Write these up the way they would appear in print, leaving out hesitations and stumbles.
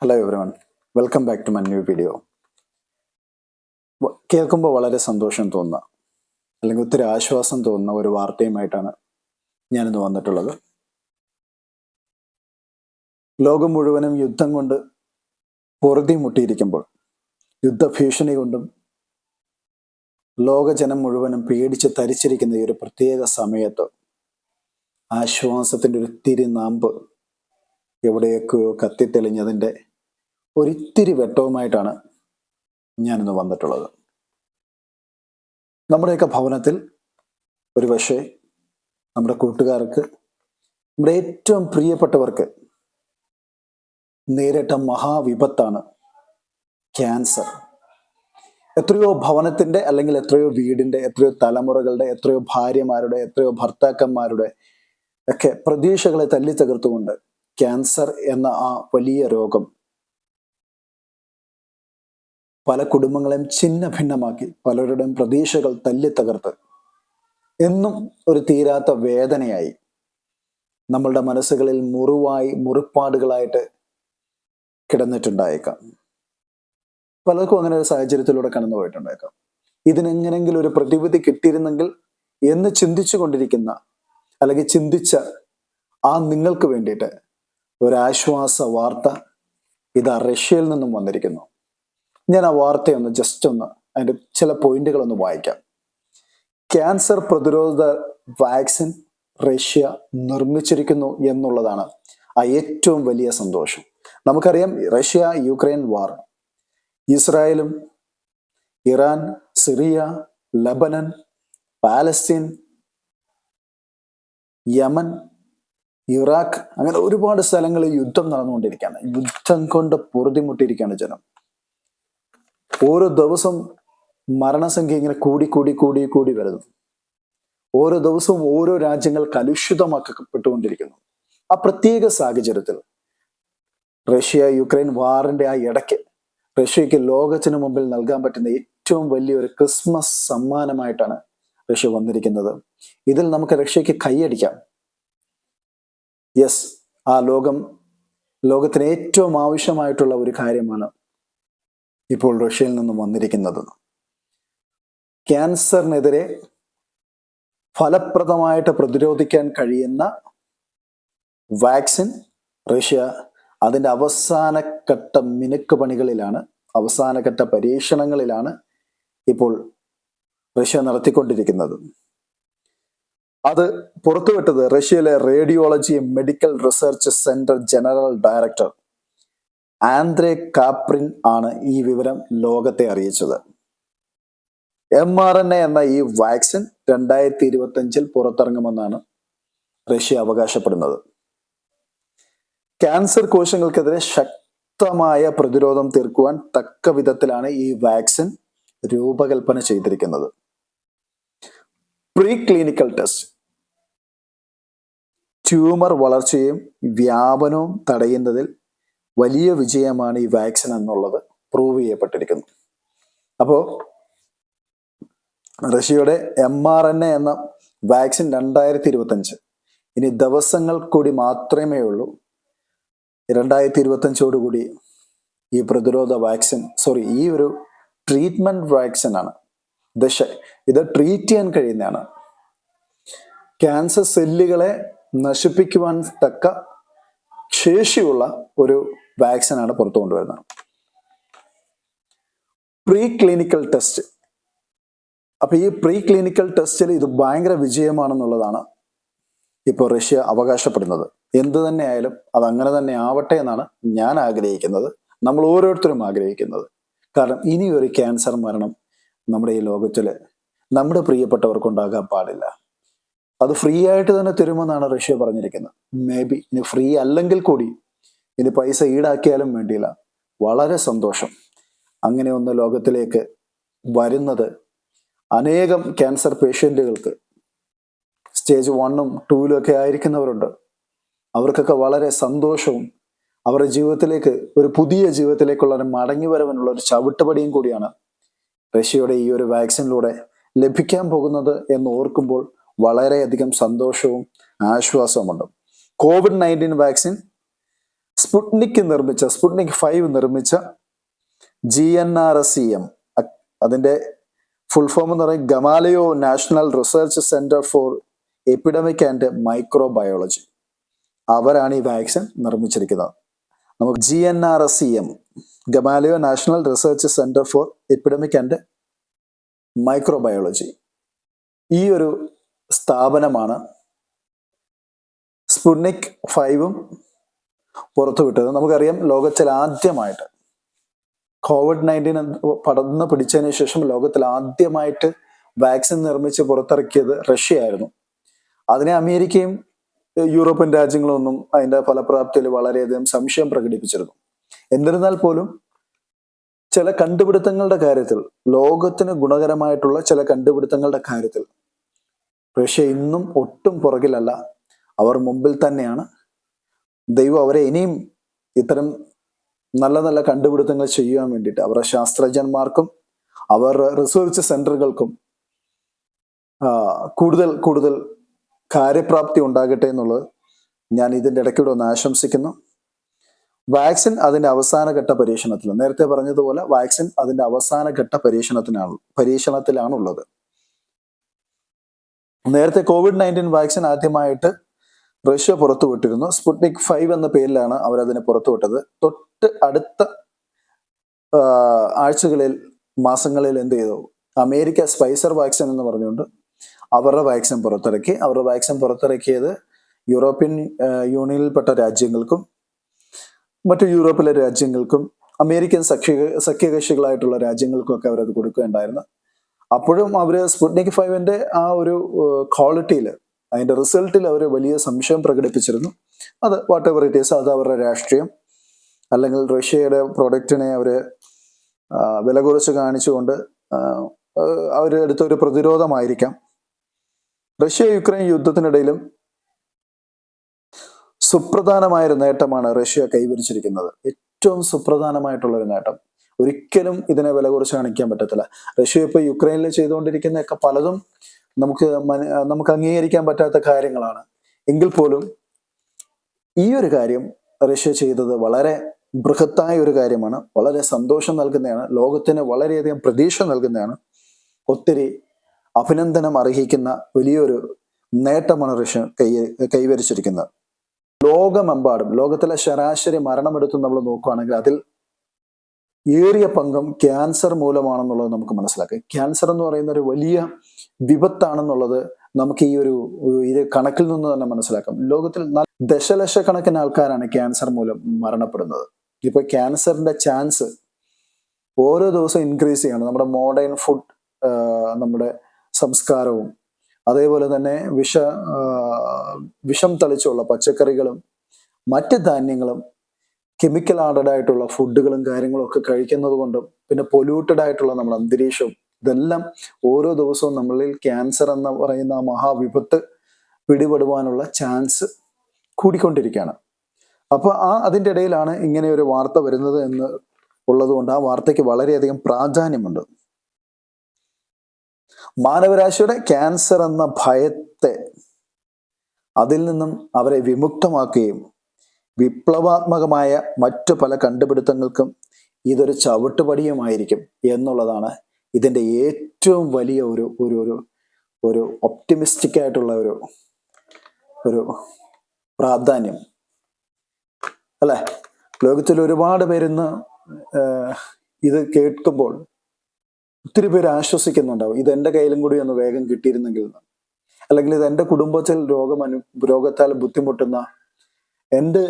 Hello everyone, welcome back to my new video. കേൾക്കുമ്പോൾ വളരെ സന്തോഷം തോന്നുന്ന അല്ലെങ്കിൽ ഒത്തിരി ആശ്വാസം തോന്നുന്ന ഒരു വാർത്തയുമായിട്ടാണ് ഞാനിന്ന് വന്നിട്ടുള്ളത്. ലോകം മുഴുവനും യുദ്ധം കൊണ്ട് പൊറുതി മുട്ടിയിരിക്കുമ്പോൾ, യുദ്ധഭീഷണി കൊണ്ടും ലോകജനം മുഴുവനും പേടിച്ച് തരിച്ചിരിക്കുന്ന ഈ ഒരു പ്രത്യേക സമയത്ത് ആശ്വാസത്തിൻ്റെ ഒരു തിരിനാമ്പ് എവിടെയൊക്കെയോ കത്തിത്തെളിഞ്ഞതിൻ്റെ ഒരിത്തിരി വെട്ടവുമായിട്ടാണ് ഞാനിന്ന് വന്നിട്ടുള്ളത്. നമ്മുടെയൊക്കെ ഭവനത്തിൽ ഒരുപക്ഷെ നമ്മുടെ കൂട്ടുകാർക്ക്, നമ്മുടെ ഏറ്റവും പ്രിയപ്പെട്ടവർക്ക് നേരിട്ട മഹാവിപത്താണ് ക്യാൻസർ. എത്രയോ ഭവനത്തിൻ്റെ അല്ലെങ്കിൽ എത്രയോ വീടിൻ്റെ, എത്രയോ തലമുറകളുടെ, എത്രയോ ഭാര്യമാരുടെ, എത്രയോ ഭർത്താക്കന്മാരുടെ ഒക്കെ പ്രതീക്ഷകളെ തല്ലി തകർത്തുകൊണ്ട് ക്യാൻസർ എന്ന ആ വലിയ രോഗം പല കുടുംബങ്ങളെയും ഛിന്ന ഭിന്നമാക്കി, പലരുടെയും പ്രതീക്ഷകൾ തല്ലി തകർത്ത് എന്നും ഒരു തീരാത്ത വേദനയായി നമ്മളുടെ മനസ്സുകളിൽ മുറിപ്പാടുകളായിട്ട് കിടന്നിട്ടുണ്ടായേക്കാം. പലർക്കും അങ്ങനെ ഒരു സാഹചര്യത്തിലൂടെ കടന്നു പോയിട്ടുണ്ടായേക്കാം. ഇതിനെങ്ങനെങ്കിലും ഒരു പ്രതിവിധി കിട്ടിയിരുന്നെങ്കിൽ എന്ന് ചിന്തിച്ചു കൊണ്ടിരിക്കുന്ന അല്ലെങ്കിൽ ചിന്തിച്ച ആ നിങ്ങൾക്ക് വേണ്ടിയിട്ട് ഒരാശ്വാസ വാർത്ത ഇതാ റഷ്യയിൽ നിന്നും വന്നിരിക്കുന്നു. ഞാൻ ആ വാർത്തയൊന്ന് അതിൻ്റെ ചില പോയിന്റുകളൊന്ന് വായിക്കാം. ക്യാൻസർ പ്രതിരോധ വാക്സിൻ റഷ്യ നിർമ്മിച്ചിരിക്കുന്നു എന്നുള്ളതാണ് ആ ഏറ്റവും വലിയ സന്തോഷം. നമുക്കറിയാം, റഷ്യ യുക്രൈൻ വാർ, ഇസ്രായേലും Iran, Syria, Lebanon, Palestine, Yemen, Iraq, അങ്ങനെ ഒരുപാട് സ്ഥലങ്ങളിൽ യുദ്ധം നടന്നുകൊണ്ടിരിക്കുകയാണ്. യുദ്ധം കൊണ്ട് പൊറുതിമുട്ടിയിരിക്കുകയാണ് ജനം. ഓരോ ദിവസം മരണസംഖ്യ ഇങ്ങനെ കൂടി വരുന്നു. ഓരോ ദിവസവും ഓരോ രാജ്യങ്ങൾ കലുഷിതമാക്കപ്പെട്ടുകൊണ്ടിരിക്കുന്നു. ആ പ്രത്യേക സാഹചര്യത്തിൽ റഷ്യ യുക്രൈൻ വാറിന്റെ ആ ഇടയ്ക്ക് റഷ്യക്ക് ലോകത്തിന് മുമ്പിൽ നൽകാൻ പറ്റുന്ന ഏറ്റവും വലിയൊരു ക്രിസ്മസ് സമ്മാനമായിട്ടാണ് റഷ്യ വന്നിരിക്കുന്നത്. ഇതിൽ നമുക്ക് റഷ്യക്ക് കൈയടിക്കാം. യെസ്, ആ ലോകത്തിന് ഏറ്റവും ആവശ്യമായിട്ടുള്ള ഒരു കാര്യമാണ് ഇപ്പോൾ റഷ്യയിൽ നിന്നും വന്നിരിക്കുന്നത്. ക്യാൻസറിനെതിരെ ഫലപ്രദമായിട്ട് പ്രതിരോധിക്കാൻ കഴിയുന്ന വാക്സിൻ റഷ്യ അതിൻ്റെ അവസാനഘട്ട മിനുക്കുപണികളിലാണ്, അവസാനഘട്ട പരീക്ഷണങ്ങളിലാണ് ഇപ്പോൾ റഷ്യ നടത്തിക്കൊണ്ടിരിക്കുന്നത്. അത് പുറത്തുവിട്ടത് റഷ്യയിലെ radiology medical research centre general director Andrey Kaprin ആണ് ഈ വിവരം ലോകത്തെ അറിയിച്ചത്. mRNA എന്ന ഈ വാക്സിൻ 2025 പുറത്തിറങ്ങുമെന്നാണ് റഷ്യ അവകാശപ്പെടുന്നത്. ക്യാൻസർ കോശങ്ങൾക്കെതിരെ ശക്തമായ പ്രതിരോധം തീർക്കുവാൻ തക്ക വിധത്തിലാണ് ഈ വാക്സിൻ രൂപകൽപ്പന ചെയ്തിരിക്കുന്നത്. പ്രീ ക്ലിനിക്കൽ ടെസ്റ്റ് ട്യൂമർ വളർച്ചയും വ്യാപനവും തടയുന്നതിൽ വലിയ വിജയമാണ് ഈ വാക്സിൻ എന്നുള്ളത് പ്രൂവ് ചെയ്യപ്പെട്ടിരിക്കുന്നു. അപ്പോൾ റഷ്യയുടെ mRNA എന്ന വാക്സിൻ 2025, ഇനി ദിവസങ്ങൾ കൂടി മാത്രമേ ഉള്ളൂ. 2025 ഈ പ്രതിരോധ വാക്സിൻ, ഈ ഒരു ട്രീറ്റ്മെന്റ് വാക്സിൻ ആണ്. ഇത് ട്രീറ്റ് ചെയ്യാൻ കഴിയുന്നതാണ്. ക്യാൻസർ സെല്ലുകളെ നശിപ്പിക്കുവാൻ തക്ക ശേഷിയുള്ള ഒരു വാക്സിനാണ് പുറത്തു കൊണ്ടുവരുന്നത്. Pre clinical test. അപ്പൊ ഈ പ്രീ ക്ലിനിക്കൽ ടെസ്റ്റിൽ ഇത് ഭയങ്കര വിജയമാണെന്നുള്ളതാണ് ഇപ്പോൾ റഷ്യ അവകാശപ്പെടുന്നത്. എന്ത് തന്നെ ആയാലും അത് അങ്ങനെ തന്നെ ആവട്ടെ എന്നാണ് ഞാൻ ആഗ്രഹിക്കുന്നത്, നമ്മൾ ഓരോരുത്തരും ആഗ്രഹിക്കുന്നത്. കാരണം ഇനി ഒരു ക്യാൻസർ മരണം നമ്മുടെ ഈ ലോകത്തില് നമ്മുടെ പ്രിയപ്പെട്ടവർക്കുണ്ടാകാൻ പാടില്ല. അത് ഫ്രീ ആയിട്ട് തന്നെ തരുമെന്നാണ് റഷ്യ പറഞ്ഞിരിക്കുന്നത്. മേ ബി ഇനി ഫ്രീ അല്ലെങ്കിൽ കൂടി, ഇനി പൈസ ഈടാക്കിയാലും വേണ്ടിയില്ല. വളരെ സന്തോഷം. അങ്ങനെ ഒന്ന് ലോകത്തിലേക്ക് വരുന്നത് അനേകം ക്യാൻസർ പേഷ്യൻറ്റുകൾക്ക്, സ്റ്റേജ് 1ഉം 2ലും ഒക്കെ ആയിരിക്കുന്നവരുണ്ട്. അവർക്കൊക്കെ വളരെ സന്തോഷവും അവരുടെ ജീവിതത്തിലേക്ക്, ഒരു പുതിയ ജീവിതത്തിലേക്കുള്ള ഒരു മടങ്ങിവരവിനുള്ള ഒരു ചവിട്ടുപടിയും കൂടിയാണ് റഷ്യയുടെ ഈ ഒരു വാക്സിനിലൂടെ ലഭിക്കാൻ പോകുന്നത് എന്ന് ഓർക്കുമ്പോൾ വളരെയധികം സന്തോഷവും ആശ്വാസവുമുണ്ട്. COVID-19 വാക്സിൻ സ്പുട്നിക് 5 നിർമ്മിച്ച GNRSEM, അതിന്റെ ഫുൾ ഫോം എന്ന് പറയും Gamaleya national research centre for epidemic and microbiology. അവരാണ് ഈ വാക്സിൻ നിർമ്മിച്ചിരിക്കുന്നത്. നമുക്ക് GNRSEM, Gamaleya national research centre for epidemic and microbiology, ഈ ഒരു സ്ഥാപനമാണ് സ്പുട്നിക് 5 പുറത്തുവിട്ടത്. നമുക്കറിയാം, ലോകത്തിൽ ആദ്യമായിട്ട് COVID-19 പടർന്ന് പിടിച്ചതിന് ശേഷം ലോകത്തിൽ ആദ്യമായിട്ട് വാക്സിൻ നിർമ്മിച്ച് പുറത്തിറക്കിയത് റഷ്യയായിരുന്നു. അതിനെ അമേരിക്കയും യൂറോപ്യൻ രാജ്യങ്ങളൊന്നും അതിന്റെ ഫലപ്രാപ്തിയിൽ വളരെയധികം സംശയം പ്രകടിപ്പിച്ചിരുന്നു. എന്നിരുന്നാൽ പോലും ചില കണ്ടുപിടുത്തങ്ങളുടെ കാര്യത്തിൽ, ലോകത്തിന് ഗുണകരമായിട്ടുള്ള ചില കണ്ടുപിടുത്തങ്ങളുടെ കാര്യത്തിൽ റഷ്യ ഇന്നും ഒട്ടും പുറകിലല്ല, അവർ മുമ്പിൽ തന്നെയാണ്. ദൈവം അവരെ ഇനിയും ഇത്തരം നല്ല നല്ല കണ്ടുപിടുത്തങ്ങൾ ചെയ്യാൻ വേണ്ടിയിട്ട് അവരുടെ ശാസ്ത്രജ്ഞന്മാർക്കും അവരുടെ റിസർച്ച് സെന്ററുകൾക്കും കൂടുതൽ കൂടുതൽ കാര്യപ്രാപ്തി ഉണ്ടാകട്ടെ എന്നുള്ളത് ഞാൻ ഇതിൻ്റെ ഇടയ്ക്കൂടെ ഒന്ന് ആശംസിക്കുന്നു. വാക്സിൻ അതിന്റെ അവസാനഘട്ട പരീക്ഷണത്തിൽ, നേരത്തെ പറഞ്ഞതുപോലെ വാക്സിൻ അതിന്റെ അവസാനഘട്ട പരീക്ഷണത്തിലാണുള്ളത്. നേരത്തെ COVID-19 വാക്സിൻ ആദ്യമായിട്ട് റഷ്യ പുറത്തുവിട്ടിരുന്നു. സ്പുട്നിക് 5 എന്ന പേരിലാണ് അവരതിനെ പുറത്തുവിട്ടത്. തൊട്ട് അടുത്ത ആഴ്ചകളിൽ, മാസങ്ങളിൽ എന്ത് ചെയ്തു, അമേരിക്ക സ്പൈസർ വാക്സിൻ എന്ന് പറഞ്ഞുകൊണ്ട് അവരുടെ വാക്സിൻ പുറത്തിറക്കി. അവരുടെ വാക്സിൻ പുറത്തിറക്കിയത് യൂറോപ്യൻ യൂണിയനിൽപ്പെട്ട രാജ്യങ്ങൾക്കും മറ്റു യൂറോപ്പിലെ രാജ്യങ്ങൾക്കും അമേരിക്കൻ സഖ്യകക്ഷികളായിട്ടുള്ള രാജ്യങ്ങൾക്കും ഒക്കെ അവരത് കൊടുക്കുകയുണ്ടായിരുന്നു. അപ്പോഴും അവർ സ്പുട്നിക് 5 ആ ഒരു ക്വാളിറ്റിയിൽ, അതിന്റെ റിസൾട്ടിൽ അവർ വലിയ സംശയം പ്രകടിപ്പിച്ചിരുന്നു. അത് വാട്ട് എവർ ഇറ്റ് ഈസ്, അത് അവരുടെ രാഷ്ട്രീയം, അല്ലെങ്കിൽ റഷ്യയുടെ പ്രൊഡക്റ്റിനെ അവർ വില കുറച്ച് കാണിച്ചുകൊണ്ട് അവരെടുത്ത ഒരു പ്രതിരോധമായിരിക്കാം. റഷ്യ യുക്രൈൻ യുദ്ധത്തിനിടയിലും സുപ്രധാനമായൊരു നേട്ടമാണ് റഷ്യ കൈവരിച്ചിരിക്കുന്നത്. ഏറ്റവും സുപ്രധാനമായിട്ടുള്ള ഒരു നേട്ടം. ഒരിക്കലും ഇതിനെ വില കുറച്ച് കാണിക്കാൻ പറ്റത്തില്ല. റഷ്യ ഇപ്പോൾ യുക്രൈനിൽ ചെയ്തുകൊണ്ടിരിക്കുന്നതൊക്കെ പലതും നമുക്ക് അംഗീകരിക്കാൻ പറ്റാത്ത കാര്യങ്ങളാണ്. എങ്കിൽ പോലും ഈ ഒരു കാര്യം റഷ്യ ചെയ്തത് വളരെ ബൃഹത്തായ ഒരു കാര്യമാണ്. വളരെ സന്തോഷം നൽകുന്നതാണ്. ലോകത്തിന് വളരെയധികം പ്രതീക്ഷ നൽകുന്നതാണ്. ഒത്തിരി അഭിനന്ദനം അർഹിക്കുന്ന വലിയൊരു നേട്ടമാണ് റഷ്യ കൈവരിച്ചിരിക്കുന്നത്. ലോകമെമ്പാടും, ലോകത്തിലെ ശരാശരി മരണമെടുത്ത് നമ്മൾ നോക്കുകയാണെങ്കിൽ അതിൽ ഏറിയ പങ്കും ക്യാൻസർ മൂലമാണെന്നുള്ളത് നമുക്ക് മനസ്സിലാക്കാം. ക്യാൻസർ എന്ന് പറയുന്ന ഒരു വലിയ വിപത്താണെന്നുള്ളത് നമുക്ക് ഈ ഒരു കണക്കിൽ നിന്ന് തന്നെ മനസ്സിലാക്കാം. ലോകത്തിൽ ദശലക്ഷക്കണക്കിന് ആൾക്കാരാണ് ക്യാൻസർ മൂലം മരണപ്പെടുന്നത്. ഇപ്പൊ ക്യാൻസറിന്റെ ചാൻസ് ഓരോ ദിവസവും ഇൻക്രീസ് ചെയ്യാണ്. നമ്മുടെ മോഡേൺ ഫുഡ്, നമ്മുടെ സംസ്കാരവും അതേപോലെ തന്നെ വിഷം തളിച്ചുള്ള പച്ചക്കറികളും മറ്റ് ധാന്യങ്ങളും കെമിക്കൽ ആഡഡ് ആയിട്ടുള്ള ഫുഡുകളും കാര്യങ്ങളും ഒക്കെ കഴിക്കുന്നത് കൊണ്ടും പിന്നെ പൊല്യൂട്ടഡ് ആയിട്ടുള്ള നമ്മുടെ അന്തരീക്ഷവും, ഇതെല്ലാം ഓരോ ദിവസവും നമ്മളിൽ ക്യാൻസർ എന്ന് പറയുന്ന ആ മഹാവിപത്ത് പിടിപെടുവാനുള്ള ചാൻസ് കൂടിക്കൊണ്ടിരിക്കുകയാണ്. അപ്പോൾ അതിൻ്റെ ഇടയിലാണ് ഇങ്ങനെ ഒരു വാർത്ത വരുന്നത് എന്ന് ഉള്ളതുകൊണ്ട് ആ വാർത്തയ്ക്ക് വളരെയധികം പ്രാധാന്യമുണ്ട്. മാനവരാശിയുടെ ക്യാൻസർ എന്ന ഭയത്തെ, അതിൽ നിന്നും അവരെ വിമുക്തമാക്കുകയും വിപ്ലവാത്മകമായ മറ്റു പല കണ്ടുപിടുത്തങ്ങൾക്കും ഇതൊരു ചവിട്ടുപടിയുമായിരിക്കും എന്നുള്ളതാണ് ഇതിൻ്റെ ഏറ്റവും വലിയ ഒരു ഒപ്റ്റിമിസ്റ്റിക് ആയിട്ടുള്ള ഒരു പ്രാധാന്യം, അല്ലെ? ലോകത്തിൽ ഒരുപാട് പേരിന്ന് ഇത് കേൾക്കുമ്പോൾ ഒത്തിരി പേര് ആശ്വസിക്കുന്നുണ്ടാവും. ഇത് എൻ്റെ കയ്യിലും കൂടി ഒന്ന് വേഗം കിട്ടിയിരുന്നെങ്കിൽ, അല്ലെങ്കിൽ ഇത് എൻ്റെ കുടുംബത്തിൽ രോഗത്താൽ ബുദ്ധിമുട്ടുന്ന എൻ്റെ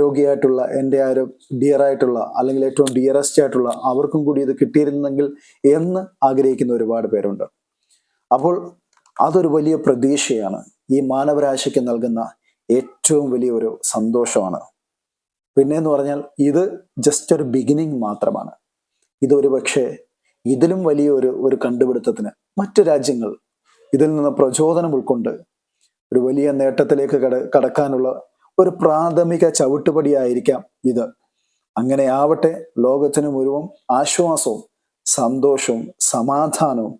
രോഗിയായിട്ടുള്ള എൻ്റെ ഒരു ഡിയർ ആയിട്ടുള്ള, അല്ലെങ്കിൽ ഏറ്റവും ഡിയറസ്റ്റ് ആയിട്ടുള്ള അവർക്കും കൂടി ഇത് കിട്ടിയിരുന്നെങ്കിൽ എന്ന് ആഗ്രഹിക്കുന്ന ഒരുപാട് പേരുണ്ട്. അപ്പോൾ അതൊരു വലിയ പ്രതീക്ഷയാണ്. ഈ മാനവരാശിക്ക് നൽകുന്ന ഏറ്റവും വലിയൊരു സന്തോഷമാണ്. പിന്നെന്ന് പറഞ്ഞാൽ ഇത് ജസ്റ്റ് ഒരു ബിഗിനിങ് മാത്രമാണ്. ഇതൊരു പക്ഷേ ഇതിലും വലിയ ഒരു കണ്ടുപിടുത്തത്തിന് മറ്റു രാജ്യങ്ങൾ ഇതിൽ നിന്ന് പ്രചോദനം ഉൾക്കൊണ്ട് ഒരു വലിയ നേട്ടത്തിലേക്ക് കടക്കാനുള്ള ഒരു പ്രാഥമിക ചവിട്ടുപടിയായിരിക്കാം ഇത്. അങ്ങനെ ആവട്ടെ. ലോകത്തിന് മുഴുവൻ ആശ്വാസവും സന്തോഷവും സമാധാനവും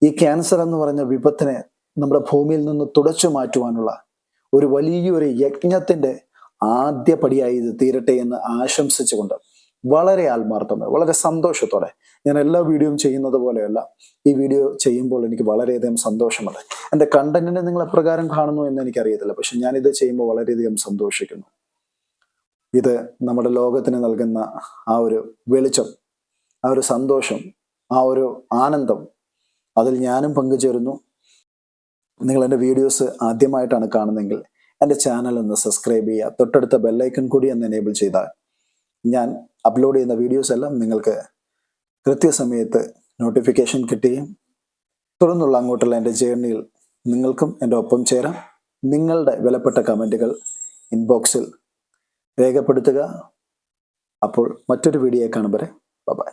ഈ ക്യാൻസർ എന്ന് പറഞ്ഞ വിപത്തിനെ നമ്മുടെ ഭൂമിയിൽ നിന്ന് തുടച്ചു മാറ്റുവാനുള്ള ഒരു വലിയൊരു യജ്ഞത്തിന്റെ ആദ്യ പടിയായി ഇത് തീരട്ടെ എന്ന് ആശംസിച്ചുകൊണ്ട് വളരെ ആത്മാർത്ഥമായി വളരെ സന്തോഷത്തോടെ, ഞാൻ എല്ലാ വീഡിയോയും ചെയ്യുന്നത് പോലെയല്ല, ഈ വീഡിയോ ചെയ്യുമ്പോൾ എനിക്ക് വളരെയധികം സന്തോഷമുണ്ട്. എൻ്റെ കണ്ടന്റിനെ നിങ്ങൾ എപ്രകാരം കാണുന്നു എന്ന് എനിക്കറിയത്തില്ല, പക്ഷെ ഞാനിത് ചെയ്യുമ്പോൾ വളരെയധികം സന്തോഷിക്കുന്നു. ഇത് നമ്മുടെ ലോകത്തിന് നൽകുന്ന ആ ഒരു വെളിച്ചം, ആ ഒരു സന്തോഷം, ആ ഒരു ആനന്ദം, അതിൽ ഞാനും പങ്കുചേരുന്നു. നിങ്ങൾ എൻ്റെ വീഡിയോസ് ആദ്യമായിട്ടാണ് കാണുന്നതെങ്കിൽ എൻ്റെ ചാനൽ ഒന്ന് സബ്സ്ക്രൈബ് ചെയ്യുക. തൊട്ടടുത്ത ബെല്ലൈക്കൺ കൂടി ഒന്ന് എനേബിൾ ചെയ്താൽ ഞാൻ അപ്ലോഡ് ചെയ്യുന്ന വീഡിയോസ് എല്ലാം നിങ്ങൾക്ക് കൃത്യസമയത്ത് നോട്ടിഫിക്കേഷൻ കിട്ടുകയും തുടർന്നുള്ള അങ്ങോട്ടുള്ള എൻ്റെ ജേർണിയിൽ നിങ്ങൾക്കും എൻ്റെ ഒപ്പം ചേരാം. നിങ്ങളുടെ വിലപ്പെട്ട കമൻറ്റുകൾ ഇൻബോക്സിൽ രേഖപ്പെടുത്തുക. അപ്പോൾ മറ്റൊരു വീഡിയോ കാണും വരെ ബൈ.